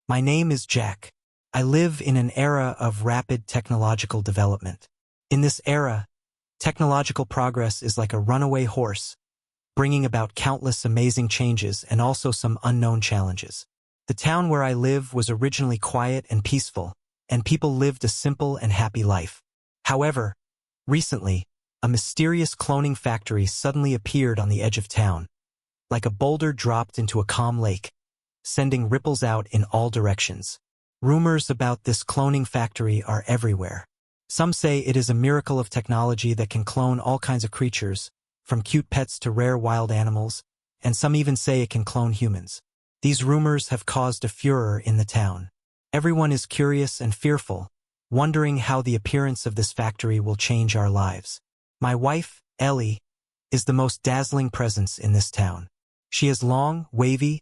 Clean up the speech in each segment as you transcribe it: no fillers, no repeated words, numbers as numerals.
My name is Jack. I live in an era of rapid technological development. In this era, technological progress is like a runaway horse, bringing about countless amazing changes and also some unknown challenges. The town where I live was originally quiet and peaceful, and people lived a simple and happy life. However, recently, a mysterious cloning factory suddenly appeared on the edge of town, like a boulder dropped into a calm lake, sending ripples out in all directions. Rumors about this cloning factory are everywhere. Some say it is a miracle of technology that can clone all kinds of creatures, from cute pets to rare wild animals, and some even say it can clone humans. These rumors have caused a furor in the town. Everyone is curious and fearful, wondering how the appearance of this factory will change our lives. My wife, Ellie, is the most dazzling presence in this town. She has long, wavy,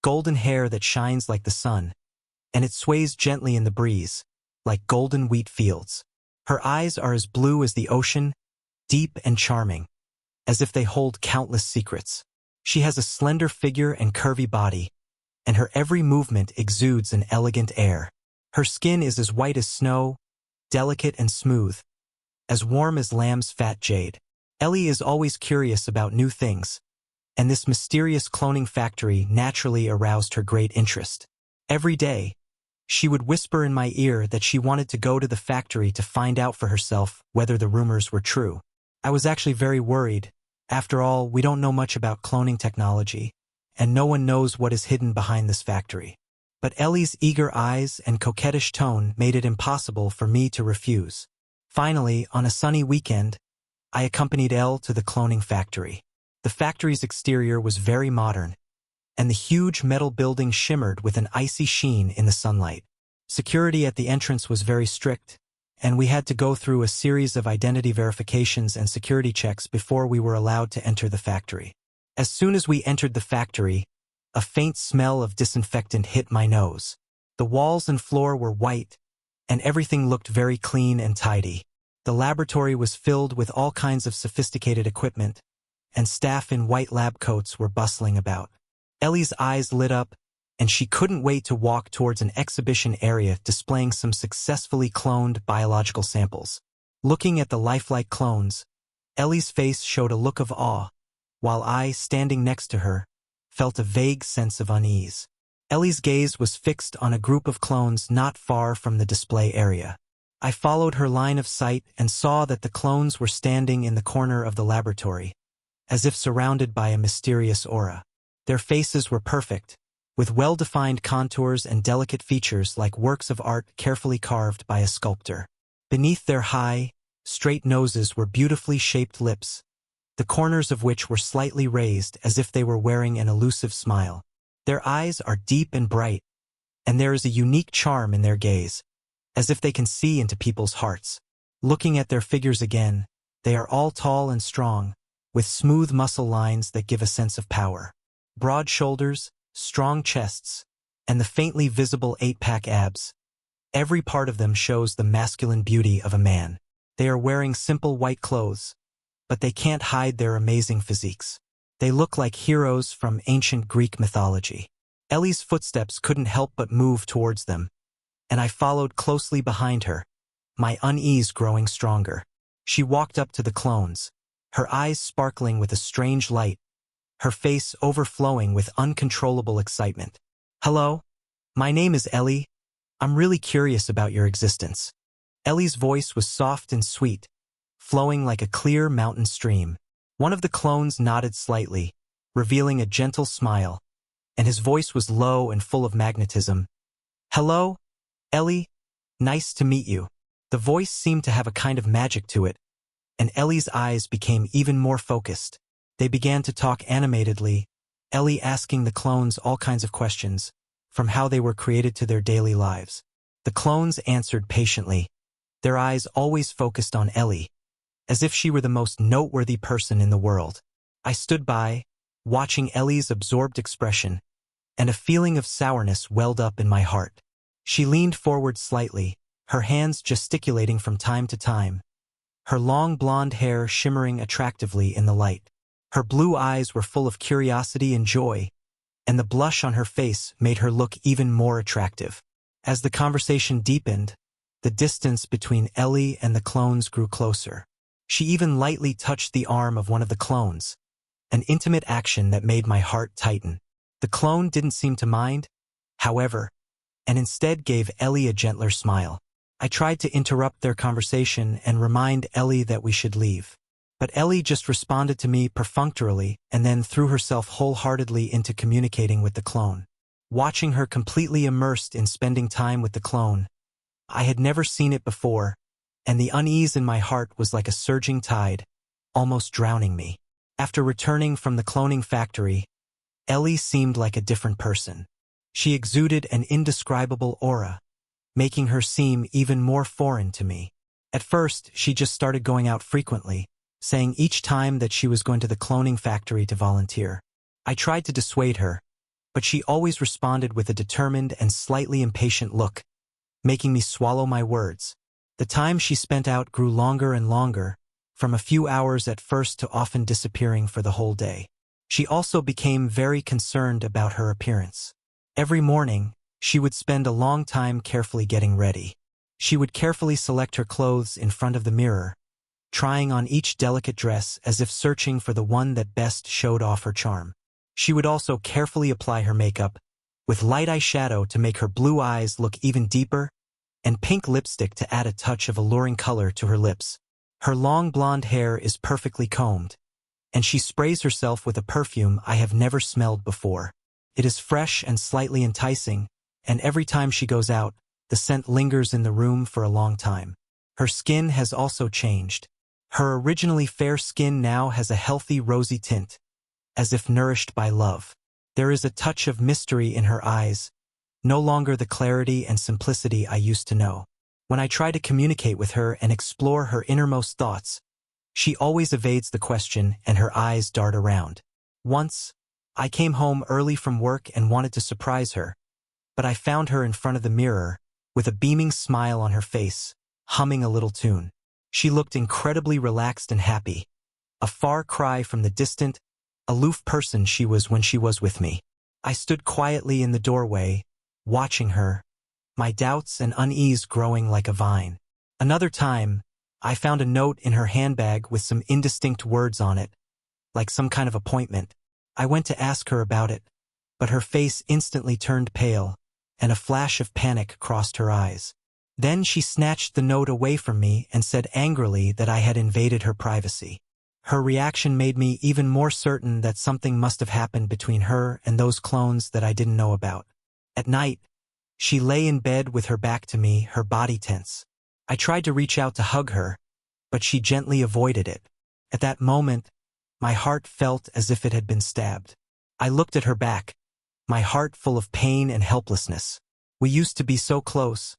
golden hair that shines like the sun, and it sways gently in the breeze, like golden wheat fields. Her eyes are as blue as the ocean, deep and charming, as if they hold countless secrets. She has a slender figure and curvy body, and her every movement exudes an elegant air. Her skin is as white as snow, delicate and smooth, as warm as lamb's fat jade. Ellie is always curious about new things, and this mysterious cloning factory naturally aroused her great interest. Every day, she would whisper in my ear that she wanted to go to the factory to find out for herself whether the rumors were true. I was actually very worried. After all, we don't know much about cloning technology, and no one knows what is hidden behind this factory. But Ellie's eager eyes and coquettish tone made it impossible for me to refuse. Finally, on a sunny weekend, I accompanied Elle to the cloning factory. The factory's exterior was very modern, and the huge metal building shimmered with an icy sheen in the sunlight. Security at the entrance was very strict, and we had to go through a series of identity verifications and security checks before we were allowed to enter the factory. As soon as we entered the factory, a faint smell of disinfectant hit my nose. The walls and floor were white, and everything looked very clean and tidy. The laboratory was filled with all kinds of sophisticated equipment, and staff in white lab coats were bustling about. Ellie's eyes lit up, and she couldn't wait to walk towards an exhibition area displaying some successfully cloned biological samples. Looking at the lifelike clones, Ellie's face showed a look of awe, while I, standing next to her, felt a vague sense of unease. Ellie's gaze was fixed on a group of clones not far from the display area. I followed her line of sight and saw that the clones were standing in the corner of the laboratory, as if surrounded by a mysterious aura. Their faces were perfect, with well-defined contours and delicate features like works of art carefully carved by a sculptor. Beneath their high, straight noses were beautifully shaped lips, the corners of which were slightly raised as if they were wearing an elusive smile. Their eyes are deep and bright, and there is a unique charm in their gaze, as if they can see into people's hearts. Looking at their figures again, they are all tall and strong, with smooth muscle lines that give a sense of power. Broad shoulders, strong chests, and the faintly visible 8-pack abs. Every part of them shows the masculine beauty of a man. They are wearing simple white clothes, but they can't hide their amazing physiques. They look like heroes from ancient Greek mythology. Ellie's footsteps couldn't help but move towards them, and I followed closely behind her, my unease growing stronger. She walked up to the clones, her eyes sparkling with a strange light, her face overflowing with uncontrollable excitement. "Hello, my name is Ellie. I'm really curious about your existence." Ellie's voice was soft and sweet, flowing like a clear mountain stream. One of the clones nodded slightly, revealing a gentle smile, and his voice was low and full of magnetism. "Hello, Ellie. Nice to meet you." The voice seemed to have a kind of magic to it, and Ellie's eyes became even more focused. They began to talk animatedly, Ellie asking the clones all kinds of questions, from how they were created to their daily lives. The clones answered patiently, their eyes always focused on Ellie, as if she were the most noteworthy person in the world. I stood by, watching Ellie's absorbed expression, and a feeling of sourness welled up in my heart. She leaned forward slightly, her hands gesticulating from time to time, her long blonde hair shimmering attractively in the light. Her blue eyes were full of curiosity and joy, and the blush on her face made her look even more attractive. As the conversation deepened, the distance between Ellie and the clones grew closer. She even lightly touched the arm of one of the clones, an intimate action that made my heart tighten. The clone didn't seem to mind, however, and instead gave Ellie a gentler smile. I tried to interrupt their conversation and remind Ellie that we should leave. But Ellie just responded to me perfunctorily and then threw herself wholeheartedly into communicating with the clone. Watching her completely immersed in spending time with the clone, I had never seen it before, and the unease in my heart was like a surging tide, almost drowning me. After returning from the cloning factory, Ellie seemed like a different person. She exuded an indescribable aura, making her seem even more foreign to me. At first, she just started going out frequently, saying each time that she was going to the cloning factory to volunteer. I tried to dissuade her, but she always responded with a determined and slightly impatient look, making me swallow my words. The time she spent out grew longer and longer, from a few hours at first to often disappearing for the whole day. She also became very concerned about her appearance. Every morning, she would spend a long time carefully getting ready. She would carefully select her clothes in front of the mirror, trying on each delicate dress as if searching for the one that best showed off her charm. She would also carefully apply her makeup, with light eyeshadow to make her blue eyes look even deeper, and pink lipstick to add a touch of alluring color to her lips. Her long blonde hair is perfectly combed, and she sprays herself with a perfume I have never smelled before. It is fresh and slightly enticing, and every time she goes out, the scent lingers in the room for a long time. Her skin has also changed. Her originally fair skin now has a healthy rosy tint, as if nourished by love. There is a touch of mystery in her eyes, no longer the clarity and simplicity I used to know. When I try to communicate with her and explore her innermost thoughts, she always evades the question and her eyes dart around. Once, I came home early from work and wanted to surprise her, but I found her in front of the mirror, with a beaming smile on her face, humming a little tune. She looked incredibly relaxed and happy, a far cry from the distant, aloof person she was when she was with me. I stood quietly in the doorway, watching her, my doubts and unease growing like a vine. Another time, I found a note in her handbag with some indistinct words on it, like some kind of appointment. I went to ask her about it, but her face instantly turned pale, and a flash of panic crossed her eyes. Then she snatched the note away from me and said angrily that I had invaded her privacy. Her reaction made me even more certain that something must have happened between her and those clones that I didn't know about. At night, she lay in bed with her back to me, her body tense. I tried to reach out to hug her, but she gently avoided it. At that moment, my heart felt as if it had been stabbed. I looked at her back, my heart full of pain and helplessness. We used to be so close,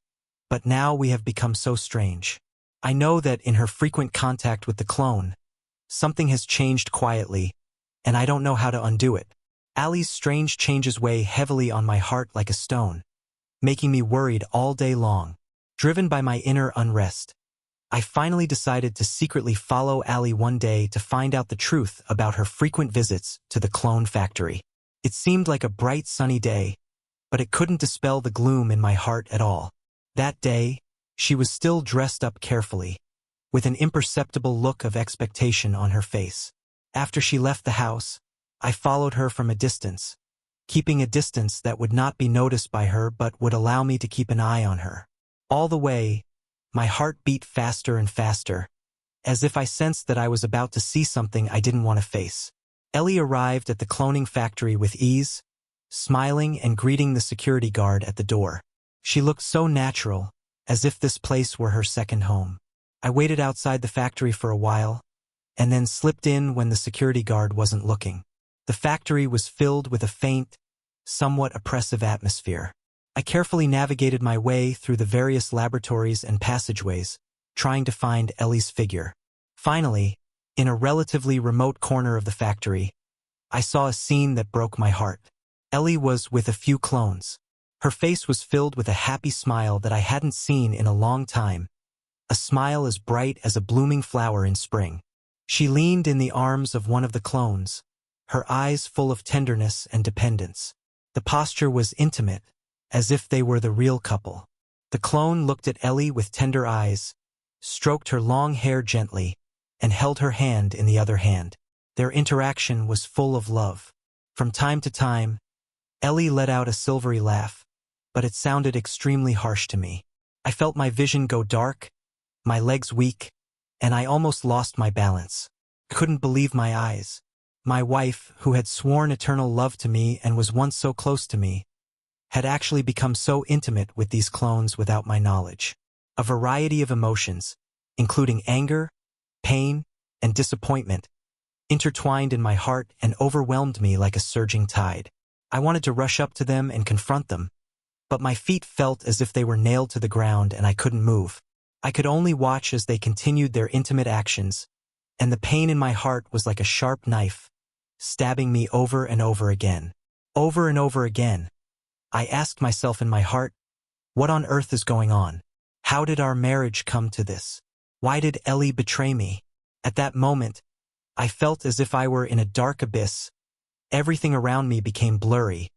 but now we have become so strange. I know that in her frequent contact with the clone, something has changed quietly, and I don't know how to undo it. Allie's strange changes weigh heavily on my heart like a stone, making me worried all day long. Driven by my inner unrest, I finally decided to secretly follow Allie one day to find out the truth about her frequent visits to the clone factory. It seemed like a bright sunny day, but it couldn't dispel the gloom in my heart at all. That day, she was still dressed up carefully, with an imperceptible look of expectation on her face. After she left the house, I followed her from a distance, keeping a distance that would not be noticed by her but would allow me to keep an eye on her. All the way, my heart beat faster and faster, as if I sensed that I was about to see something I didn't want to face. Ellie arrived at the cloning factory with ease, smiling and greeting the security guard at the door. She looked so natural, as if this place were her second home. I waited outside the factory for a while, and then slipped in when the security guard wasn't looking. The factory was filled with a faint, somewhat oppressive atmosphere. I carefully navigated my way through the various laboratories and passageways, trying to find Ellie's figure. Finally, in a relatively remote corner of the factory, I saw a scene that broke my heart. Ellie was with a few clones. Her face was filled with a happy smile that I hadn't seen in a long time, a smile as bright as a blooming flower in spring. She leaned in the arms of one of the clones, her eyes full of tenderness and dependence. The posture was intimate, as if they were the real couple. The clone looked at Ellie with tender eyes, stroked her long hair gently, and held her hand in the other hand. Their interaction was full of love. From time to time, Ellie let out a silvery laugh, but it sounded extremely harsh to me. I felt my vision go dark, my legs weak, and I almost lost my balance. I couldn't believe my eyes. My wife, who had sworn eternal love to me and was once so close to me, had actually become so intimate with these clones without my knowledge. A variety of emotions, including anger, pain, and disappointment, intertwined in my heart and overwhelmed me like a surging tide. I wanted to rush up to them and confront them, but my feet felt as if they were nailed to the ground and I couldn't move. I could only watch as they continued their intimate actions, and the pain in my heart was like a sharp knife, stabbing me over and over again. Over and over again, I asked myself in my heart, what on earth is going on? How did our marriage come to this? Why did Ellie betray me? At that moment, I felt as if I were in a dark abyss. Everything around me became blurry,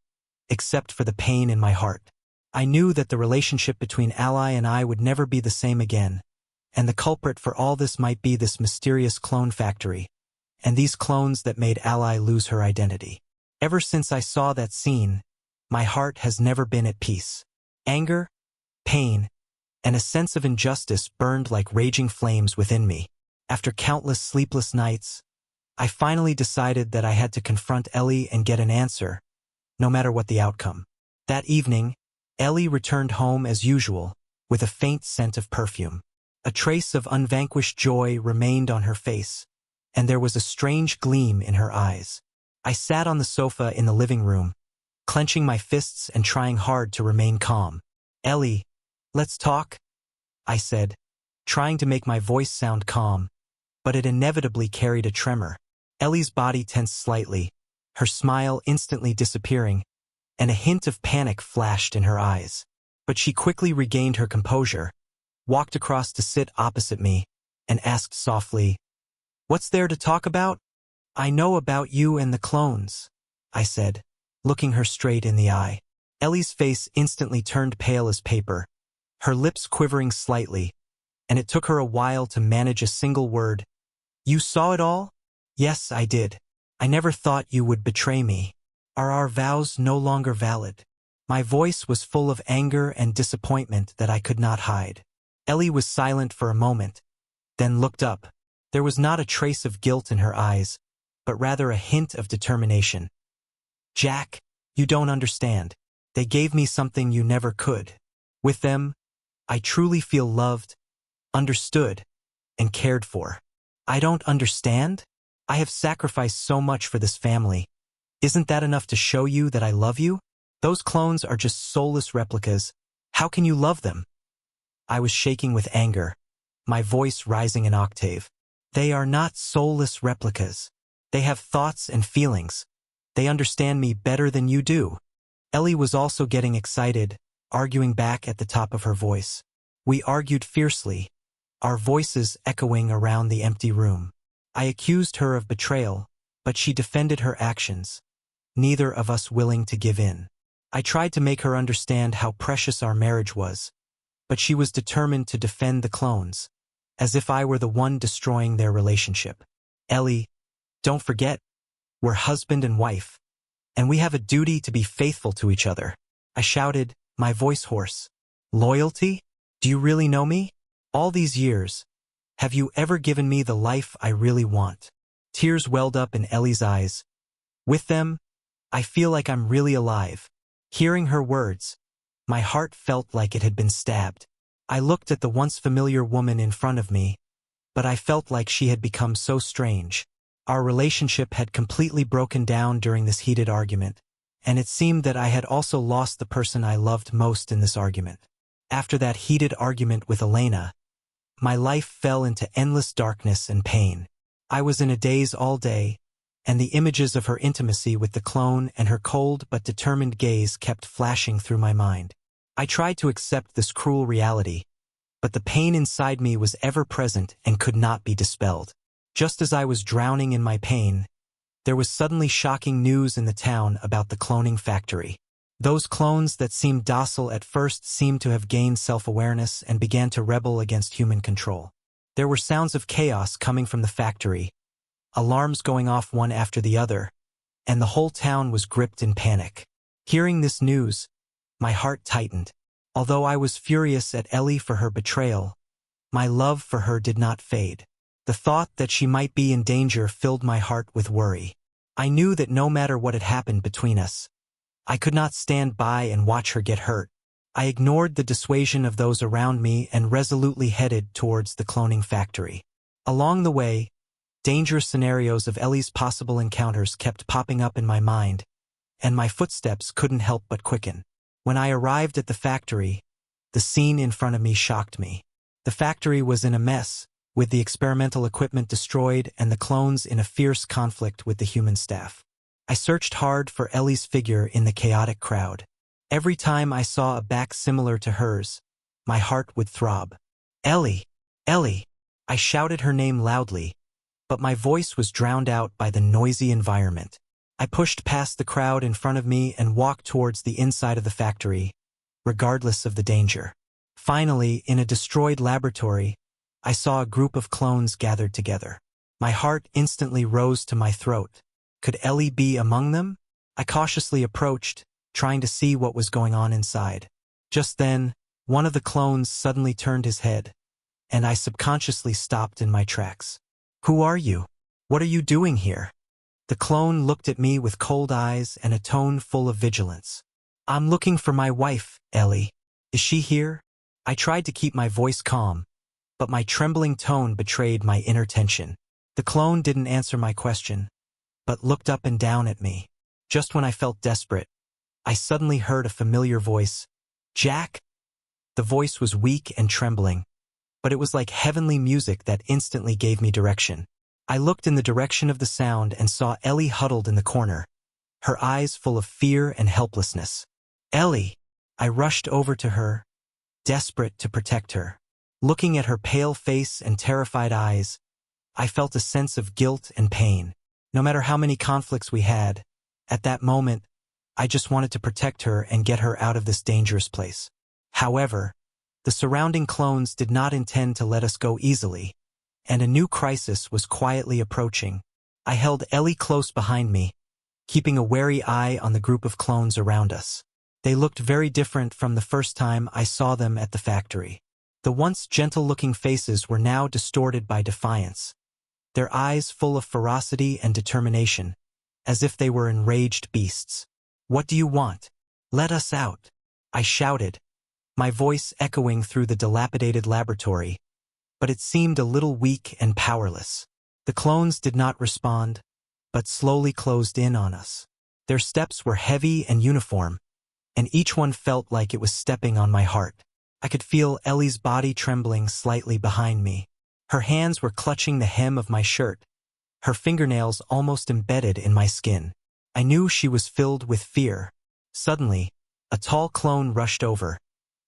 except for the pain in my heart. I knew that the relationship between Ally and I would never be the same again, and the culprit for all this might be this mysterious clone factory, and these clones that made Ally lose her identity. Ever since I saw that scene, my heart has never been at peace. Anger, pain, and a sense of injustice burned like raging flames within me. After countless sleepless nights, I finally decided that I had to confront Ellie and get an answer, no matter what the outcome. That evening, Ellie returned home as usual, with a faint scent of perfume. A trace of unvanquished joy remained on her face, and there was a strange gleam in her eyes. I sat on the sofa in the living room, clenching my fists and trying hard to remain calm. Ellie, let's talk, I said, trying to make my voice sound calm, but it inevitably carried a tremor. Ellie's body tensed slightly, her smile instantly disappearing, and a hint of panic flashed in her eyes. But she quickly regained her composure, walked across to sit opposite me, and asked softly, "What's there to talk about?" "I know about you and the clones," I said, looking her straight in the eye. Ellie's face instantly turned pale as paper, her lips quivering slightly, and it took her a while to manage a single word. "You saw it all?" "Yes, I did. I never thought you would betray me. Are our vows no longer valid?" My voice was full of anger and disappointment that I could not hide. Ellie was silent for a moment, then looked up. There was not a trace of guilt in her eyes, but rather a hint of determination. "Jack, you don't understand. They gave me something you never could. With them, I truly feel loved, understood, and cared for." "I don't understand? I have sacrificed so much for this family. Isn't that enough to show you that I love you? Those clones are just soulless replicas. How can you love them?" I was shaking with anger, my voice rising an octave. "They are not soulless replicas. They have thoughts and feelings. They understand me better than you do." Ellie was also getting excited, arguing back at the top of her voice. We argued fiercely, our voices echoing around the empty room. I accused her of betrayal, but she defended her actions, neither of us willing to give in. I tried to make her understand how precious our marriage was, but she was determined to defend the clones, as if I were the one destroying their relationship. "Ellie, don't forget, we're husband and wife, and we have a duty to be faithful to each other," I shouted, my voice hoarse. "Loyalty? Do you really know me? All these years, have you ever given me the life I really want?" Tears welled up in Ellie's eyes. With them, I feel like I'm really alive. Hearing her words, my heart felt like it had been stabbed. I looked at the once familiar woman in front of me, but I felt like she had become so strange. Our relationship had completely broken down during this heated argument, and it seemed that I had also lost the person I loved most in this argument. After that heated argument with Elena, my life fell into endless darkness and pain. I was in a daze all day, and the images of her intimacy with the clone and her cold but determined gaze kept flashing through my mind. I tried to accept this cruel reality, but the pain inside me was ever present and could not be dispelled. Just as I was drowning in my pain, there was suddenly shocking news in the town about the cloning factory. Those clones that seemed docile at first seemed to have gained self-awareness and began to rebel against human control. There were sounds of chaos coming from the factory, alarms going off one after the other, and the whole town was gripped in panic. Hearing this news, my heart tightened. Although I was furious at Ellie for her betrayal, my love for her did not fade. The thought that she might be in danger filled my heart with worry. I knew that no matter what had happened between us, I could not stand by and watch her get hurt. I ignored the dissuasion of those around me and resolutely headed towards the cloning factory. Along the way, dangerous scenarios of Ellie's possible encounters kept popping up in my mind, and my footsteps couldn't help but quicken. When I arrived at the factory, the scene in front of me shocked me. The factory was in a mess, with the experimental equipment destroyed and the clones in a fierce conflict with the human staff. I searched hard for Ellie's figure in the chaotic crowd. Every time I saw a back similar to hers, my heart would throb. Ellie! Ellie! I shouted her name loudly, but my voice was drowned out by the noisy environment. I pushed past the crowd in front of me and walked towards the inside of the factory, regardless of the danger. Finally, in a destroyed laboratory, I saw a group of clones gathered together. My heart instantly rose to my throat. Could Ellie be among them? I cautiously approached, trying to see what was going on inside. Just then, one of the clones suddenly turned his head, and I subconsciously stopped in my tracks. "Who are you? What are you doing here?" The clone looked at me with cold eyes and a tone full of vigilance. "I'm looking for my wife, Ellie. Is she here?" I tried to keep my voice calm, but my trembling tone betrayed my inner tension. The clone didn't answer my question, but looked up and down at me. Just when I felt desperate, I suddenly heard a familiar voice. "Jack?" The voice was weak and trembling, but it was like heavenly music that instantly gave me direction. I looked in the direction of the sound and saw Ellie huddled in the corner, her eyes full of fear and helplessness. "Ellie!" I rushed over to her, desperate to protect her. Looking at her pale face and terrified eyes, I felt a sense of guilt and pain. No matter how many conflicts we had, at that moment, I just wanted to protect her and get her out of this dangerous place. However, the surrounding clones did not intend to let us go easily, and a new crisis was quietly approaching. I held Ellie close behind me, keeping a wary eye on the group of clones around us. They looked very different from the first time I saw them at the factory. The once gentle-looking faces were now distorted by defiance, their eyes full of ferocity and determination, as if they were enraged beasts. "What do you want? Let us out!" I shouted, my voice echoing through the dilapidated laboratory, but it seemed a little weak and powerless. The clones did not respond, but slowly closed in on us. Their steps were heavy and uniform, and each one felt like it was stepping on my heart. I could feel Ellie's body trembling slightly behind me. Her hands were clutching the hem of my shirt, her fingernails almost embedded in my skin. I knew she was filled with fear. Suddenly, a tall clone rushed over,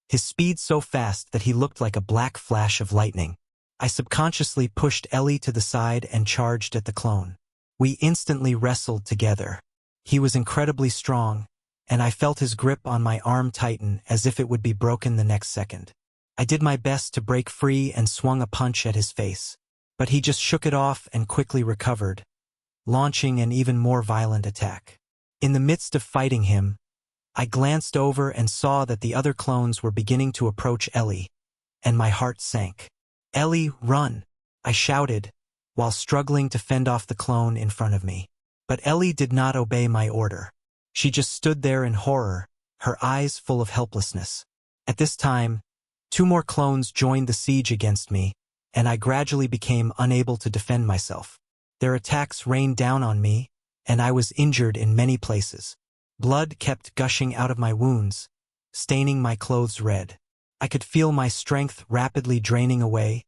his speed so fast that he looked like a black flash of lightning. I subconsciously pushed Ellie to the side and charged at the clone. We instantly wrestled together. He was incredibly strong, and I felt his grip on my arm tighten as if it would be broken the next second. I did my best to break free and swung a punch at his face, but he just shook it off and quickly recovered, launching an even more violent attack. In the midst of fighting him, I glanced over and saw that the other clones were beginning to approach Ellie, and my heart sank. "Ellie, run!" I shouted, while struggling to fend off the clone in front of me. But Ellie did not obey my order. She just stood there in horror, her eyes full of helplessness. At this time, 2 more clones joined the siege against me, and I gradually became unable to defend myself. Their attacks rained down on me, and I was injured in many places. Blood kept gushing out of my wounds, staining my clothes red. I could feel my strength rapidly draining away,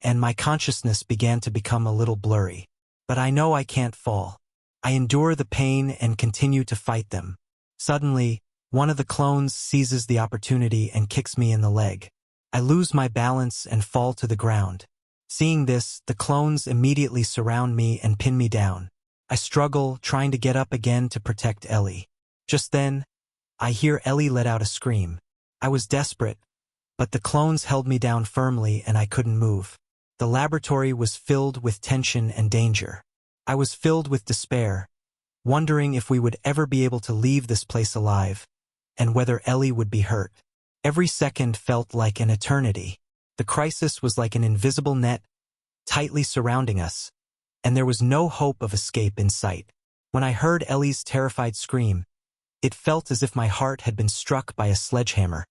and my consciousness began to become a little blurry. But I know I can't fall. I endure the pain and continue to fight them. Suddenly, one of the clones seizes the opportunity and kicks me in the leg. I lose my balance and fall to the ground. Seeing this, the clones immediately surround me and pin me down. I struggle, trying to get up again to protect Ellie. Just then, I hear Ellie let out a scream. I was desperate, but the clones held me down firmly and I couldn't move. The laboratory was filled with tension and danger. I was filled with despair, wondering if we would ever be able to leave this place alive, and whether Ellie would be hurt. Every second felt like an eternity. The crisis was like an invisible net, tightly surrounding us, and there was no hope of escape in sight. When I heard Ellie's terrified scream, it felt as if my heart had been struck by a sledgehammer,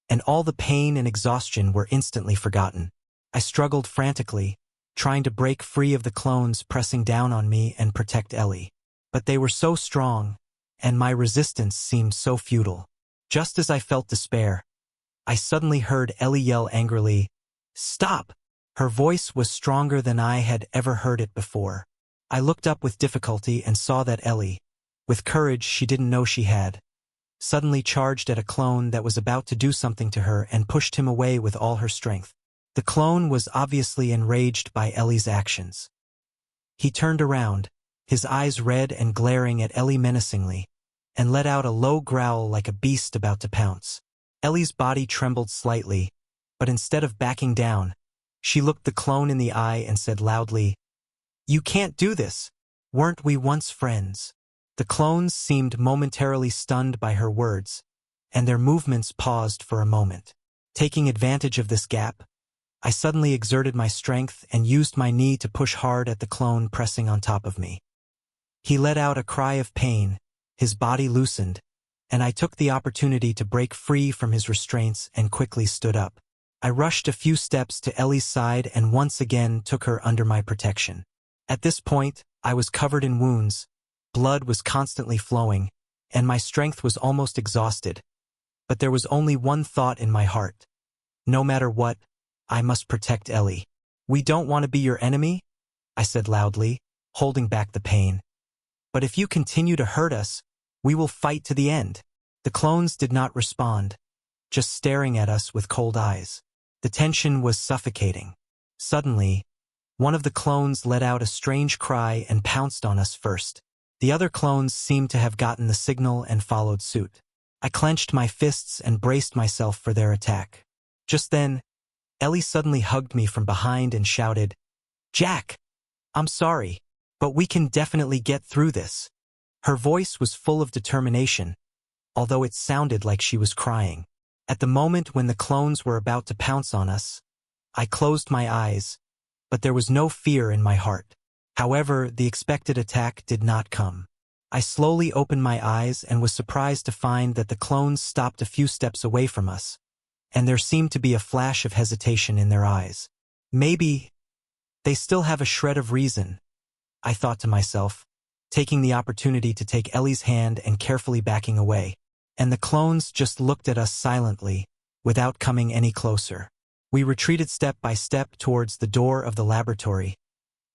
and all the pain and exhaustion were instantly forgotten. I struggled frantically, trying to break free of the clones pressing down on me and protect Ellie. But they were so strong, and my resistance seemed so futile. Just as I felt despair, I suddenly heard Ellie yell angrily, "Stop!" Her voice was stronger than I had ever heard it before. I looked up with difficulty and saw that Ellie, with courage she didn't know she had, suddenly charged at a clone that was about to do something to her and pushed him away with all her strength. The clone was obviously enraged by Ellie's actions. He turned around, his eyes red and glaring at Ellie menacingly, and let out a low growl like a beast about to pounce. Ellie's body trembled slightly, but instead of backing down, she looked the clone in the eye and said loudly, "You can't do this. Weren't we once friends?" The clones seemed momentarily stunned by her words, and their movements paused for a moment. Taking advantage of this gap, I suddenly exerted my strength and used my knee to push hard at the clone pressing on top of me. He let out a cry of pain, his body loosened, and I took the opportunity to break free from his restraints and quickly stood up. I rushed a few steps to Ellie's side and once again took her under my protection. At this point, I was covered in wounds, blood was constantly flowing, and my strength was almost exhausted. But there was only one thought in my heart. No matter what, I must protect Ellie. "We don't want to be your enemy," I said loudly, holding back the pain. "But if you continue to hurt us, we will fight to the end." The clones did not respond, just staring at us with cold eyes. The tension was suffocating. Suddenly, one of the clones let out a strange cry and pounced on us first. The other clones seemed to have gotten the signal and followed suit. I clenched my fists and braced myself for their attack. Just then, Ellie suddenly hugged me from behind and shouted, "Jack, I'm sorry, but we can definitely get through this." Her voice was full of determination, although it sounded like she was crying. At the moment when the clones were about to pounce on us, I closed my eyes, but there was no fear in my heart. However, the expected attack did not come. I slowly opened my eyes and was surprised to find that the clones stopped a few steps away from us, and there seemed to be a flash of hesitation in their eyes. Maybe they still have a shred of reason, I thought to myself, taking the opportunity to take Ellie's hand and carefully backing away. And the clones just looked at us silently, without coming any closer. We retreated step by step towards the door of the laboratory,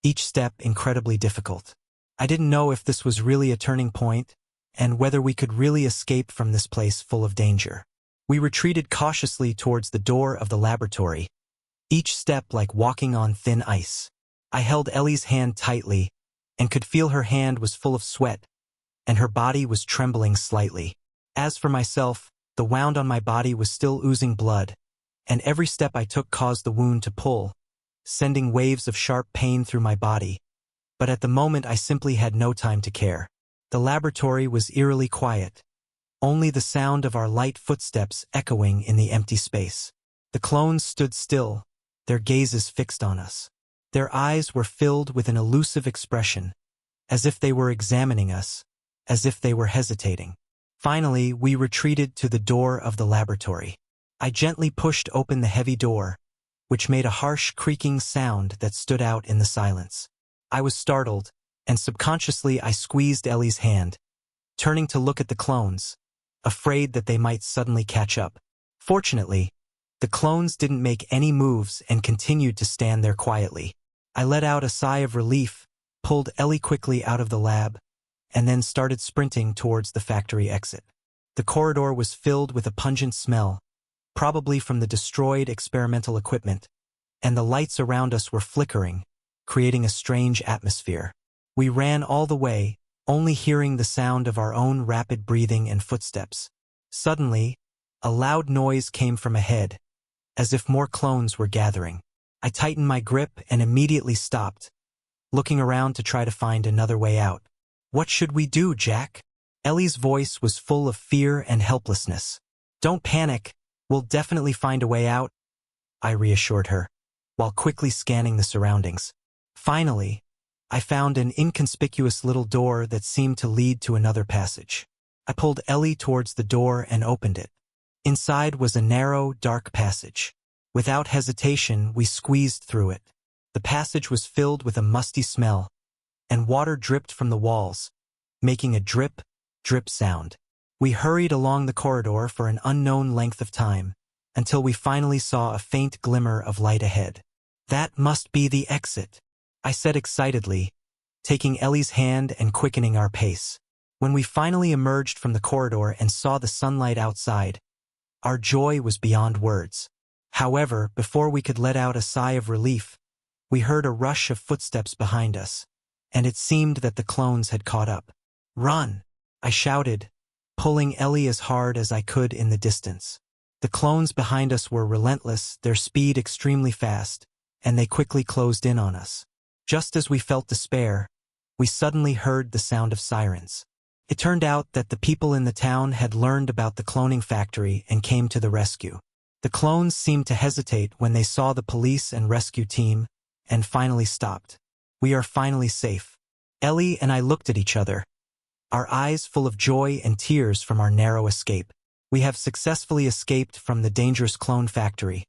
each step incredibly difficult. I didn't know if this was really a turning point, and whether we could really escape from this place full of danger. We retreated cautiously towards the door of the laboratory, each step like walking on thin ice. I held Ellie's hand tightly, and could feel her hand was full of sweat, and her body was trembling slightly. As for myself, the wound on my body was still oozing blood, and every step I took caused the wound to pull, sending waves of sharp pain through my body. But at the moment I simply had no time to care. The laboratory was eerily quiet, only the sound of our light footsteps echoing in the empty space. The clones stood still, their gazes fixed on us. Their eyes were filled with an elusive expression, as if they were examining us, as if they were hesitating. Finally, we retreated to the door of the laboratory. I gently pushed open the heavy door, which made a harsh creaking sound that stood out in the silence. I was startled, and subconsciously I squeezed Ellie's hand, turning to look at the clones, afraid that they might suddenly catch up. Fortunately, the clones didn't make any moves and continued to stand there quietly. I let out a sigh of relief, pulled Ellie quickly out of the lab, and then started sprinting towards the factory exit. The corridor was filled with a pungent smell, probably from the destroyed experimental equipment, and the lights around us were flickering, creating a strange atmosphere. We ran all the way, only hearing the sound of our own rapid breathing and footsteps. Suddenly, a loud noise came from ahead, as if more clones were gathering. I tightened my grip and immediately stopped, looking around to try to find another way out. "What should we do, Jack?" Ellie's voice was full of fear and helplessness. "Don't panic, we'll definitely find a way out," I reassured her, while quickly scanning the surroundings. Finally, I found an inconspicuous little door that seemed to lead to another passage. I pulled Ellie towards the door and opened it. Inside was a narrow, dark passage. Without hesitation, we squeezed through it. The passage was filled with a musty smell, and water dripped from the walls, making a drip, drip sound. We hurried along the corridor for an unknown length of time, until we finally saw a faint glimmer of light ahead. "That must be the exit," I said excitedly, taking Ellie's hand and quickening our pace. When we finally emerged from the corridor and saw the sunlight outside, our joy was beyond words. However, before we could let out a sigh of relief, we heard a rush of footsteps behind us, and it seemed that the clones had caught up. "Run!" I shouted, pulling Ellie as hard as I could in the distance. The clones behind us were relentless, their speed extremely fast, and they quickly closed in on us. Just as we felt despair, we suddenly heard the sound of sirens. It turned out that the people in the town had learned about the cloning factory and came to the rescue. The clones seemed to hesitate when they saw the police and rescue team, and finally stopped. "We are finally safe." Ellie and I looked at each other, our eyes full of joy and tears from our narrow escape. We have successfully escaped from the dangerous clone factory,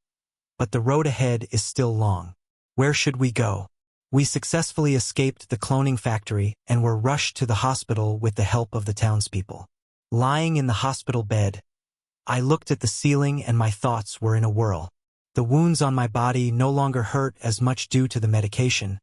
but the road ahead is still long. Where should we go? We successfully escaped the cloning factory and were rushed to the hospital with the help of the townspeople. Lying in the hospital bed, I looked at the ceiling and my thoughts were in a whirl. The wounds on my body no longer hurt as much due to the medication,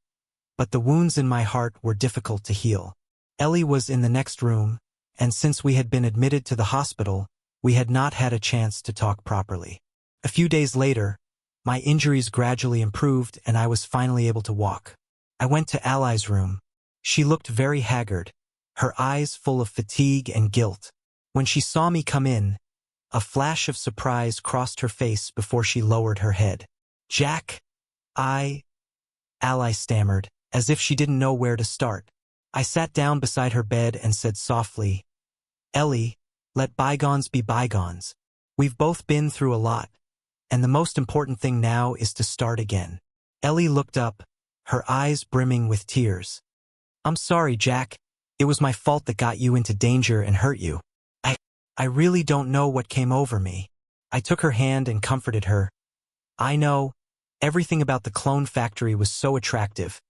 but the wounds in my heart were difficult to heal. Ellie was in the next room, and since we had been admitted to the hospital, we had not had a chance to talk properly. A few days later, my injuries gradually improved and I was finally able to walk. I went to Ally's room. She looked very haggard, her eyes full of fatigue and guilt. When she saw me come in, a flash of surprise crossed her face before she lowered her head. "Jack, Ally stammered, as if she didn't know where to start. I sat down beside her bed and said softly, "Ellie, let bygones be bygones. We've both been through a lot, and the most important thing now is to start again." Ellie looked up, her eyes brimming with tears. "I'm sorry, Jack. It was my fault that got you into danger and hurt you. I really don't know what came over me." I took her hand and comforted her. "I know, everything about the clone factory was so attractive,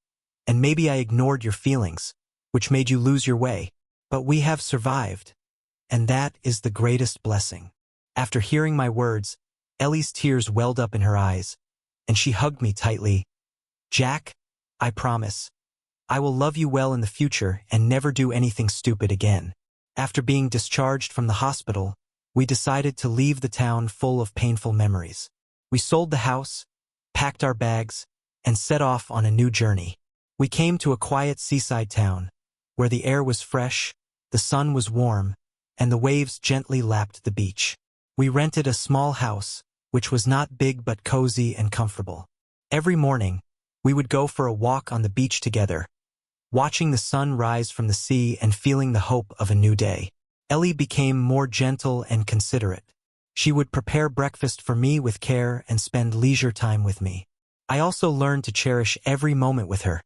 and maybe I ignored your feelings, which made you lose your way. But we have survived, and that is the greatest blessing." After hearing my words, Ellie's tears welled up in her eyes, and she hugged me tightly. "Jack, I promise, I will love you well in the future and never do anything stupid again." After being discharged from the hospital, we decided to leave the town full of painful memories. We sold the house, packed our bags, and set off on a new journey. We came to a quiet seaside town, where the air was fresh, the sun was warm, and the waves gently lapped the beach. We rented a small house, which was not big but cozy and comfortable. Every morning, we would go for a walk on the beach together, watching the sun rise from the sea and feeling the hope of a new day. Ellie became more gentle and considerate. She would prepare breakfast for me with care and spend leisure time with me. I also learned to cherish every moment with her,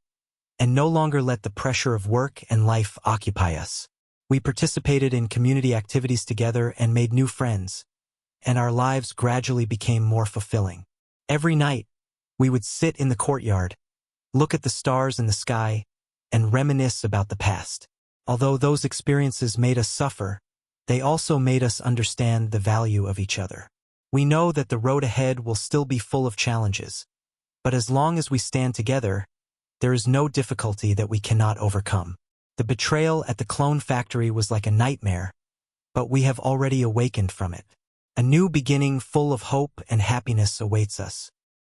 and no longer let the pressure of work and life occupy us. We participated in community activities together and made new friends, and our lives gradually became more fulfilling. Every night, we would sit in the courtyard, look at the stars in the sky, and reminisce about the past. Although those experiences made us suffer, they also made us understand the value of each other. We know that the road ahead will still be full of challenges, but as long as we stand together, there is no difficulty that we cannot overcome. The betrayal at the clone factory was like a nightmare, but we have already awakened from it. A new beginning full of hope and happiness awaits us.